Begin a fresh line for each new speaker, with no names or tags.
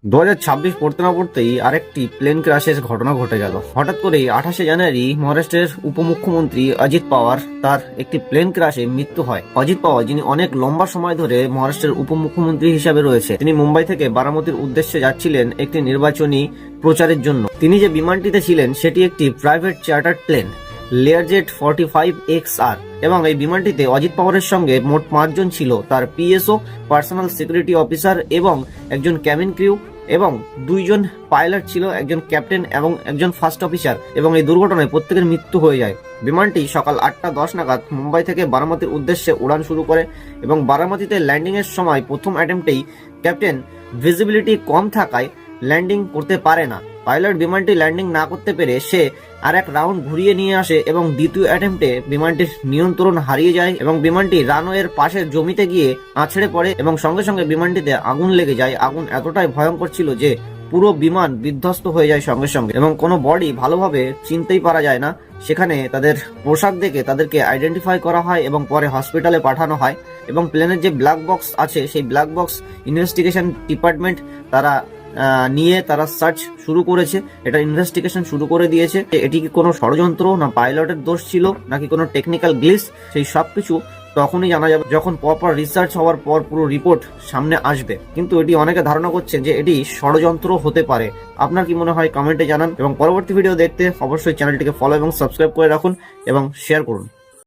2026 পড়তে না পড়তেই আরেকটি প্লেন ক্রাশের ঘটনা ঘটে গেল। হঠাৎ করেই 28শে জানুয়ারি মহারাষ্ট্রের উপমুখ্যমন্ত্রী অজিত পাওয়ার তার একটি প্লেন ক্রাশে মৃত্যু হয়। অজিত পাওয়ার, যিনি অনেক লম্বা সময় ধরে মহারাষ্ট্রের উপমুখ্যমন্ত্রী হিসাবে রয়েছে, তিনি মুম্বাই থেকে বারামতির উদ্দেশ্যে যাচ্ছিলেন একটি নির্বাচনী প্রচারের জন্য। তিনি যে বিমানটিতে ছিলেন সেটি একটি প্রাইভেট চার্টার্ড প্লেন লেয়ারজেট 45XR এবং এই বিমানটিতে অজিত পাওয়ারের সঙ্গে মোট 5 জন ছিল, তার পিএসও, পার্সোনাল সিকিউরিটি অফিসার এবং একজন ক্যাবিন ক্রিউ এবং 2 জন পাইলট ছিল, একজন ক্যাপ্টেন এবং একজন ফার্স্ট অফিসার। এবং এই দুর্ঘটনায় প্রত্যেকের মৃত্যু হয়ে যায়। বিমানটি সকাল 8:10 নাগাদ মুম্বাই থেকে বারামতির উদ্দেশ্যে উড়ান শুরু করে এবং বারামতিতে ল্যান্ডিং এর সময় প্রথম অ্যাটেম্পটেই ক্যাপ্টেন ভিজিবিলিটি কম থাকায় ল্যান্ডিং করতে পারে না। পাইলট বিমানটি ল্যান্ডিং না করতে পেরে সে আর এক রাউন্ড ঘুরিয়ে নিয়ে আসে এবং দ্বিতীয় অ্যাটেম্পটে বিমানটির নিয়ন্ত্রণ হারিয়ে যায় এবং বিমানটি রানওয়ের পাশে জমিতে গিয়ে আছড়ে পড়ে এবং সঙ্গে সঙ্গে বিমানটিতে আগুন লেগে যায়। আগুন এতটাই ভয়ঙ্কর ছিল যে পুরো বিমান বিধ্বস্ত হয়ে যায় সঙ্গে সঙ্গে এবং কোনো বডি ভালোভাবে চিনতেই পারা যায় না। সেখানে তাদের পোশাক দেখে তাদেরকে আইডেন্টিফাই করা হয় এবং পরে হসপিটালে পাঠানো হয় এবং প্লেনের যে ব্ল্যাক বক্স আছে সেই ব্ল্যাক বক্স ইনভেস্টিগেশন ডিপার্টমেন্ট তারা সার্চ শুরু করেছে, এটা ইনভেস্টিগেশন শুরু করে দিয়েছে। এটি কি কোনো ষড়যন্ত্র, না পাইলটের দোষ ছিল, নাকি কোনো টেকনিক্যাল গ্লিচ, সেই সবকিছু তখনই জানা যাবে যখন প্রপার রিসার্চ হওয়ার পর পুরো রিপোর্ট সামনে আসবে। কিন্তু এটি অনেকে ধারণা করছেন যে এটি ষড়যন্ত্র হতে পারে। আপনার কি মনে হয় কমেন্টে জানান এবং পরবর্তী ভিডিও দেখতে অবশ্যই চ্যানেলটিকে ফলো এবং সাবস্ক্রাইব করে রাখুন এবং শেয়ার করুন।